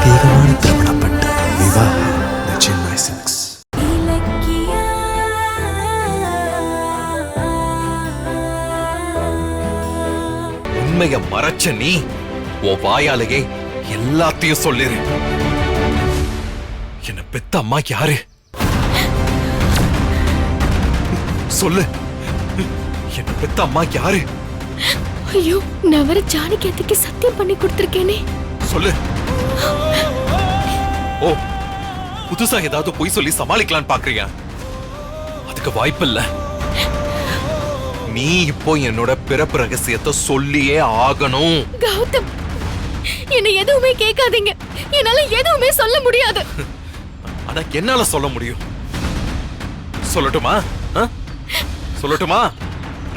பிரத்யேகமான திருமணப்பட்டு Vivaha the Chennai Silks. உண்மைய மறைச்ச நீ உன் வாயாலேயே எல்லாத்தையும் சொல்லிரு. என்ன பெத்த அம்மா யாரு சொல்லு. என்ன பெத்த அம்மா யாரு? ஐயோ, நான் வர ஜானகி சத்தியம் பண்ணி கொடுத்திருக்கேனே. சொல்லு. ஓ, புதுசா ஏதாவது பொய் சொல்லி சமாளிக்கலான்னு பாக்குறியா? அதுக்கு வாய்ப்பு இல்ல. நீ இப்போ என்னோட பிறப்பு ரகசியத்தை சொல்லியே ஆகணும். கௌதம், என்ன எதுவுமே கேட்காதீங்க. என்னால எதுவுமே சொல்ல முடியாது. ஆனா என்னால சொல்ல முடியும். சொல்லட்டுமா? சொல்லட்டுமா?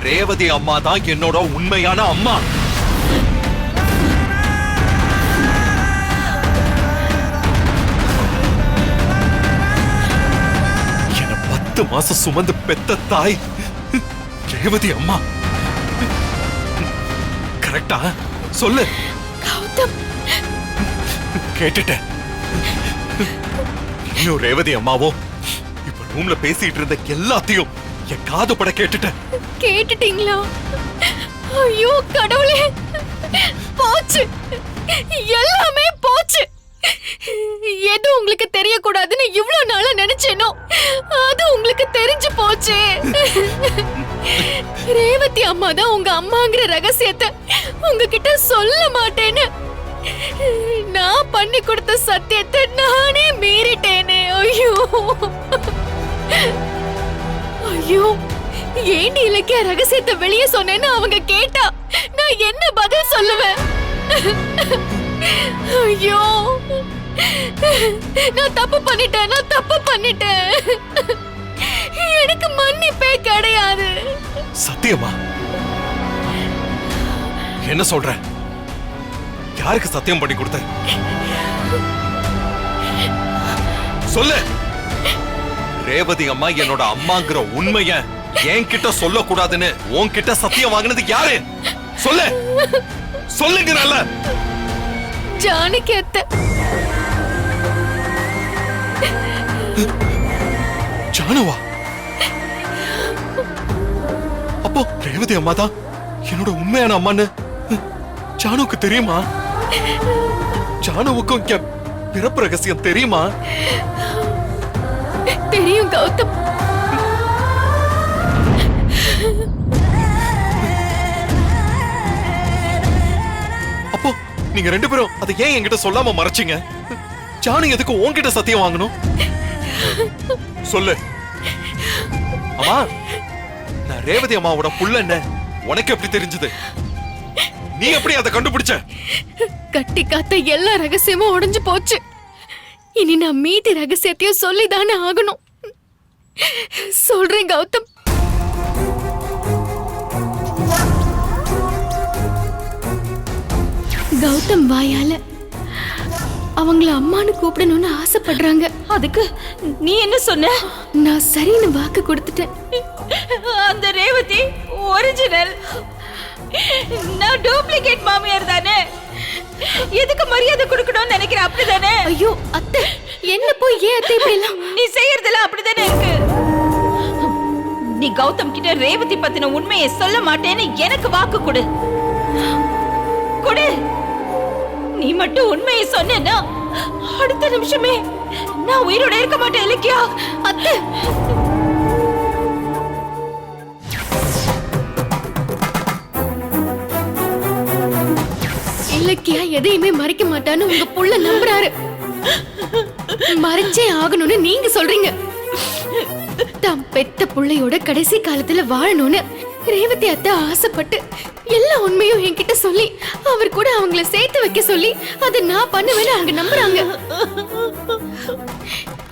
ரேவதி அம்மா தான் என்னோட உண்மையான அம்மா. என்ன 10 மாசம் சுமந்து பெத்த தாய் ரேவதி அம்மா. கரெக்டா? சொல்லு. கௌதம், கேட்டுட்டேன். இன்னும் ரேவதி அம்மாவோ இப்ப ரூம்ல பேசிட்டு இருந்த எல்லாத்தையும் என் காது பட கேட்டுட்டேன். கேட்டுட்டீங்களா? ஐயோ கடவுளே, போச்சு, எல்லாமே போச்சு. எது உங்களுக்கு தெரியக்கூடாதுன்னு இவ்வளவு நாளா நினைச்சேனோ அது உங்களுக்கு தெரிஞ்சு போச்சு. ரேவதி அம்மா தான் உங்க அம்மாங்கிற ரகசியத்தை உங்ககிட்ட சொல்ல மாட்டேன்னு நான் பண்ணி கொடுத்த சத்தியத்தை நானே மீறிட்டேனே. ஐயோ ஐயோ, ஏண்டி இலக்கிய ரகசியத்தை வெளியே சொன்னேன்னு அவங்க கேட்டா நான் என்ன பதில் சொல்லுவேன்? ஐயோ, நான் தப்பு பண்ணிட்டேன். எனக்கு மன்னிப்பே கிடையாது. சத்தியமா? என்ன சொல்ற? யாருக்கு சத்தியம் பண்ணி கொடுத்த? சொல்லு. ரேவதி அம்மா என்னோட அம்மாங்கிற உண்மைய என்கிட்ட சொல்ல கூடாதுன்னு உன்கிட்ட சத்தியம் வாங்கினது யாரு? சொல்லு. சொல்லுங்கறல்ல. ஜானகி அத்தை. ஜானுவா? அப்போ ரேவதி அம்மா தான் என்னோட உண்மையான அம்மான்னு ஜானுவுக்கு தெரியுமா? ஜானுவுக்கும் பிறப்பு ரகசியம் தெரியுமா? தெரியும் கௌதம். அப்போ நீங்க ரெண்டு பேரும் அதை ஏன் என்கிட்ட சொல்லாம மறைச்சீங்க? ஜானு எதுக்கு உன்கிட்ட சத்தியம் வாங்கணும்? சொல்லு. அம்மா, நான் ரேவதி அம்மாவோட புள்ளன்னு உனக்கு எப்படி தெரிஞ்சது? நீ எப்படி அதை கண்டுபிடிச்ச? கட்டி காத்த எல்லா ரகசியமும் உடைஞ்சு போச்சு. இனி நான் மீதி ரகசியத்தையும் சொல்லிதானே ஆகணும். சொல்றேன் கௌதம். கௌதம் வாயால அவங்கள அம்மான்னு கூப்பிடணும்னு ஆசைப்படுறாங்க. அதுக்கு நீ என்ன சொன்ன? நான் சரின்னு வாக்கு கொடுத்துட்டேன். அந்த ரேவதி ஒரிஜினல், நான் டூப்ளிகேட் மாமியார் தானே. எதுக்கு மரியாதை கொடுக்கணும்னு நினைக்கிற? அப்படிதானே? ஐயோ அத்தை, என்ன போய் ஏன் அத்தை இப்படி எல்லாம்? நீ செய்யறதெல்லாம் அப்படிதானே இருக்கு. நீ கௌதம் கிட்ட ரேவதி பத்தின உண்மையை சொல்ல மாட்டேன்னு எனக்கு வாக்கு கொடு. கொடு. நீ மட்டும் உண்மையை சொன்னா அடுத்த நிமிஷமே நான் உயிரோட இருக்க மாட்டேன். இலக்கியா அத்தை, இலக்கியா எதையுமே மறைக்க மாட்டான்னு உங்க புள்ள நம்புறாரு. மறைச்சே ஆகணும்னு நீங்க சொல்றீங்க. தாம் பெத்த புள்ளையோட கடைசி காலத்துல வாழணும்னு ரேவதி அத்தை ஆசைப்பட்டு எல்லா உண்மையும் என்கிட்ட சொல்லி அவர் கூட அவங்கள சேர்த்து வைக்க சொல்லி அதை நான் பண்ணுவேன்னு அவங்க நம்புறாங்க.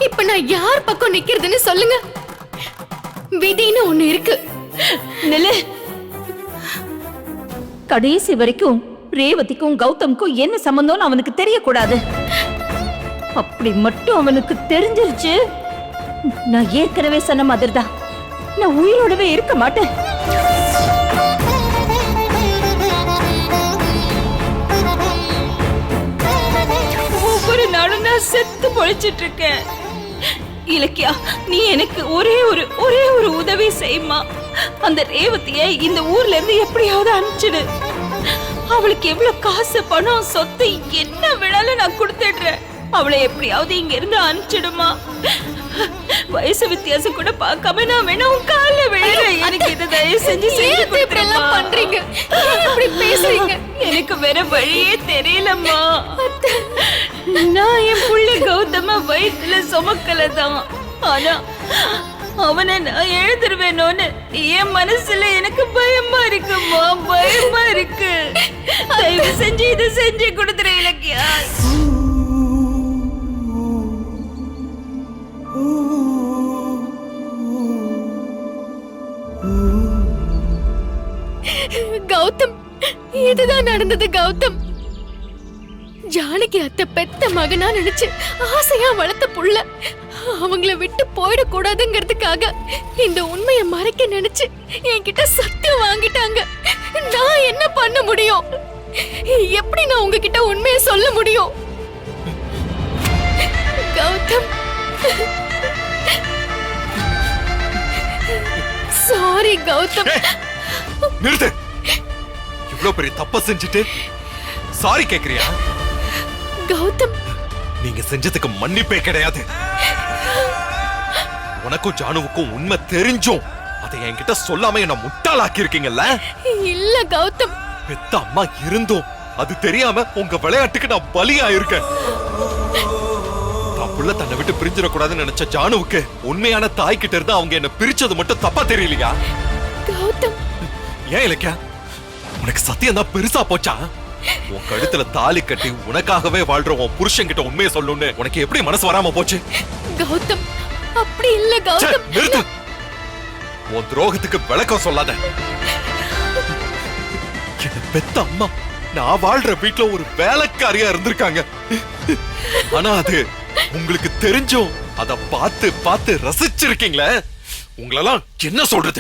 இப்ப நான் யார் பக்கம் நிக்கிறதுன்னு சொல்லுங்க. விதின்னு ஒண்ணு இருக்கு. நில்லு. கடைசி வரைக்கும் ரேவதிக்கும் கௌதம்க்கும் என்ன சம்பந்தம்னு அவனுக்கு தெரியக்கூடாது. அப்படி மட்டும் அவனுக்கு தெரிஞ்சிருச்சு, நான் ஏற்கனவே சொன்ன மாதிரிதான், நான் உயிரோடவே இருக்க மாட்டேன். ஒவ்வொரு நாளும் நான் செத்து பொழைச்சிட்டு இருக்கேன். இலக்கியா, நீ எனக்கு ஒரே ஒரு உதவி செய்யுமா. அந்த ரேவதியை இந்த ஊர்ல இருந்து எப்படியாவது அனுப்பிச்சிடு. அவளுக்கு எவ்வளவு காசு, பணம், சொத்து என்ன வேணாலும் நான் கொடுத்துடுறேன். அவளை எப்படியாவது இங்க இருந்து அனுப்பிச்சிடுமா. வயசு வித்தியாசம் கூட பார்க்காம நான் வேணா உன் கால்ல விழுறேன். எனக்கு இதை தயவு செஞ்சு பண்றீங்க, இப்படி பேசுறீங்க. எனக்கு வேற வழியே தெரியலம்மா. நான் என் புள்ள கௌதம வயிற்றுல சுமக்கலதான். ஆனா அவனை நான் எழுதுருவேனோன்னு என் மனசுல எனக்கு பயமா இருக்குமா, பயமா இருக்கு. தயவு செஞ்சு இதை செஞ்சு கொடுத்துற இலக்கியா. கௌதம், இதுதான் நடந்தது கௌதம். ஜானகி அத்தை பெத்த மகனா நினைச்சு ஆசையா வளர்த்த புள்ள அவங்கள விட்டு போயிடக்கூடாதுங்கிறதுக்காக இந்த உண்மையை மறைக்க நினைச்சு என்கிட்ட சத்தியம் வாங்கிட்டாங்க. நான் என்ன பண்ண முடியும்? எப்படி நான் உங்ககிட்ட உண்மையை சொல்ல முடியும்? கௌதம், சாரி கௌதம். நிறுத்து. இவ்வளவு பெரிய தப்ப செஞ்சுட்டு சாரி கேக்குறியா? கௌதம், நீங்க செஞ்சதுக்கு மன்னிப்பே கிடையாது. உனக்கும் ஜானுவுக்கும் உண்மை தெரிஞ்சும் அதை என்கிட்ட சொல்லாம என்ன முட்டாளாக்கி இருக்கீங்கல்ல? இல்ல கௌதம், பெத்த அம்மா இருந்தும் அது தெரியாம உங்க விளையாட்டுக்கு நான் பலியா இருக்கேன். புள்ள தன்னை விட்டு பிரிஞ்சிடக்கூடாதுன்னு நினைச்ச ஜானுவுக்கு உண்மையான தாய் கிட்ட இருந்து அவங்க என்ன பிரிச்சது மட்டும் தப்பா தெரியலையா? கௌதம், ஏன் இலக்கியா, உனக்கு சத்தியம் தான் பெருசா போச்சா? உன் கழுத்துல தாலி கட்டி உனக்காகவே வாழ்ற உன் புருஷன் கிட்ட உண்மையை சொல்லணும்னு உனக்கு எப்படி மனசு வராம போச்சு? கௌதம், அப்படி இல்ல கௌதம். நிறுத்து. உன் துரோகத்துக்கு விளக்கம் சொல்லாத. என்ன பெத்த அம்மா நான் வாழ்ற வீட்டுல ஒரு வேலைக்காரியா இருந்திருக்காங்க. ஆனா அது உங்களுக்கு தெரிஞ்சும் அத பார்த்து பார்த்து ரசிச்சிருக்கீங்களே, உங்களெல்லாம் என்ன சொல்றது?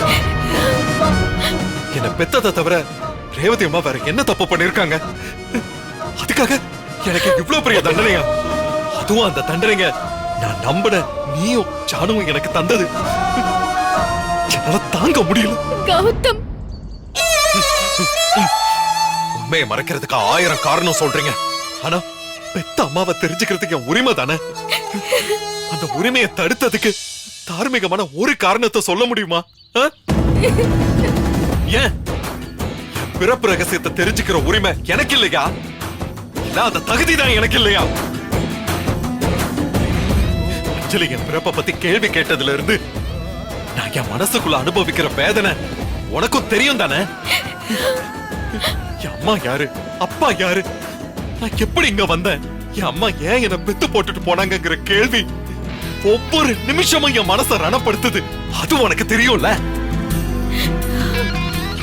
என்ன பெத்ததை தவிர ரேவதி அம்மா வேற என்ன தப்பு பண்ணிருக்காங்க? அதுக்காக எனக்கு இவ்வளவு பெரிய தண்டனையா? அதுவும் அந்த தண்டனைங்க நான் நம்பின நீயும் ஜானுவும் எனக்கு தந்தது என்னால தாங்க முடியல. கௌதம், உண்மையை மறைக்கிறதுக்கு 1000 காரணம் சொல்றீங்க. ஆனா பெத்த அம்மாவை தெரிஞ்சுக்கிறதுக்கு என் உரிமை தானே. அந்த உரிமையை தடுத்ததுக்கு தார்மீகமான ஒரு காரணத்தை சொல்ல முடியுமா? ஏன் பிறப்பு ரகசியத்தை தெரிஞ்சுக்கிற உரிமை எனக்கு இல்லையா? இல்ல அந்த தகுதி தான் எனக்கு இல்லையா? அஞ்சலி என் பிறப்பை பத்தி கேள்வி கேட்டதுல இருந்து நான் என் மனசுக்குள்ள அனுபவிக்கிற வேதனை உனக்கும் தெரியும் தானே? என் அம்மா யாரு, அப்பா யாரு, நான் எப்படி இங்க வந்தேன், என் அம்மா ஏன் என்ன பெத்து போட்டுட்டு போனாங்கிற கேள்வி ஒவ்வொரு நிமிஷமும் என் மனசை ரணப்படுத்துது. அது உனக்கு தெரியும்ல?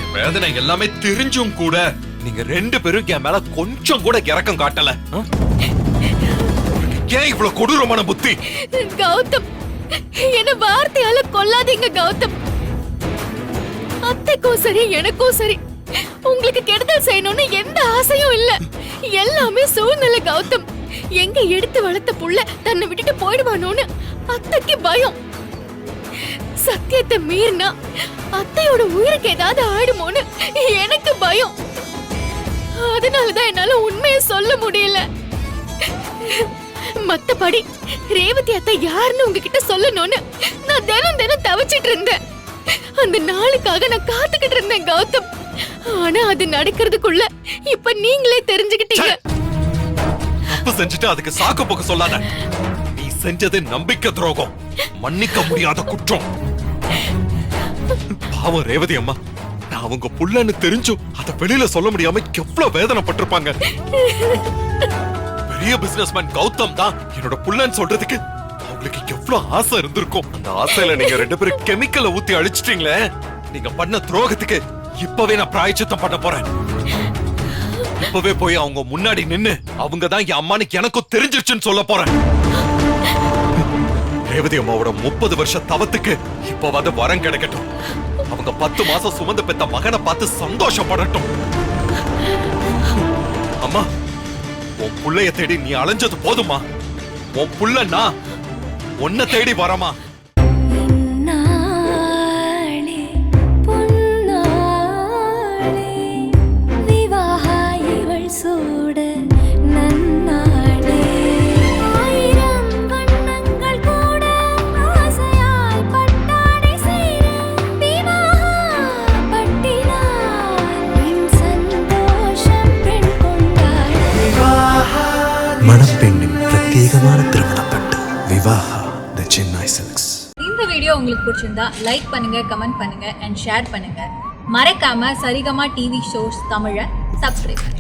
என் வேதனை எல்லாமே தெரிஞ்சும் கூட நீங்க 2 பேரும் என் மேல கொஞ்சம் கூட இரக்கம் காட்டல. ஏன் இவ்வளவு கொடூரமான புத்தி? கௌதம், என்ன வார்த்தையால கொல்லாதீங்க கௌதம். அத்தைக்கும் சரி எனக்கும் சரி உங்களுக்கு கெடுதல் செய்யணும்னு எந்த ஆசையும் இல்ல. எல்லாமே சூழ்நிலை கௌதம். எங்க எடுத்து வளர்த்த புள்ள தன்னை விட்டுட்டு போயிடுவானோன்னு அத்தைக்கு பயம். சத்தியத்தை மீறினா அத்தையோட உயிருக்கு ஏதாவது ஆயிடுமோன்னு எனக்கு பயம். அதனாலதான் என்னால உண்மையை சொல்ல முடியல. மத்தபடி ரேவதி அத்தை யாருன்னு உங்ககிட்ட சொல்லணும்னு நான் தினம் தினம் தவிச்சிட்டு இருந்தேன். அந்த நாளுக்காக நான் காத்துக்கிட்டு இருந்தேன் கௌதம். ஆனா அது நடக்கிறதுக்குள்ள இப்ப நீங்களே தெரிஞ்சுக்கிட்டீங்க. தப்பு செஞ்சுட்டு அதுக்கு சாக்கு போக்க சொல்லாத. நீ செஞ்சது நம்பிக்கை துரோகம், மன்னிக்க முடியாத குற்றம். பாவம் ரேவதி அம்மா, நான் அவங்க புள்ளன்னு தெரிஞ்சும் அத வெளியில சொல்ல முடியாம எவ்வளவு வேதனைப்பட்டிருப்பாங்க. பெரிய பிசினஸ்மேன் கௌதம் தான் என்னோட புள்ளன்னு சொல்றதுக்கு அவங்களுக்கு எவ்வளவு ஆசை இருந்திருக்கும். அந்த ஆசையில நீங்க 2 பேரும் கெமிக்கலை ஊத்தி அழிச்சிட்டீங்களே. நீங்க பண்ண துரோகத்துக்கு இப்பவே நான் பிராயச்சித்தம் பண்ண போறேன். இப்பவே போய் அவங்க முன்னாடி நின்னு அவங்க தான் என் அம்மானுக்கு எனக்கும் தெரிஞ்சிருச்சுன்னு சொல்ல போறேன். ரேவதி அம்மாவோட 30 வருஷ தவத்துக்கு இப்ப வந்து வரம் கிடைக்கட்டும். அவங்க 10 மாசம் சுமந்து பெத்த மகனை பார்த்து சந்தோஷப்படட்டும். அம்மா, உன் புள்ளைய தேடி நீ அலைஞ்சது போதுமா? உன் புள்ள நான் உன்னை தேடி வரமா? நாளே பொன்னாளே விவாக இவள் சூட நன்னாளே ஆயிரம் வண்ணங்கள் கூட ஆசையாய் பட்டாடை சேர விவாக பட்டினாள் என் சந்தோஷம் பெண் கொண்டாள் மணப்பெண்ணின் பிரத்யேகமான திருமணப்பட்டு விவாஹா தி சென்னை சில்க்ஸ். இந்த வீடியோ உங்களுக்கு பிடிச்சிருந்தா லைக் பண்ணுங்க, கமெண்ட் பண்ணுங்க அண்ட் ஷேர் பண்ணுங்க. மறக்காம சரிகமா டிவி ஷோஸ் தமிழை சப்ஸ்கிரைப் பண்ணுங்க.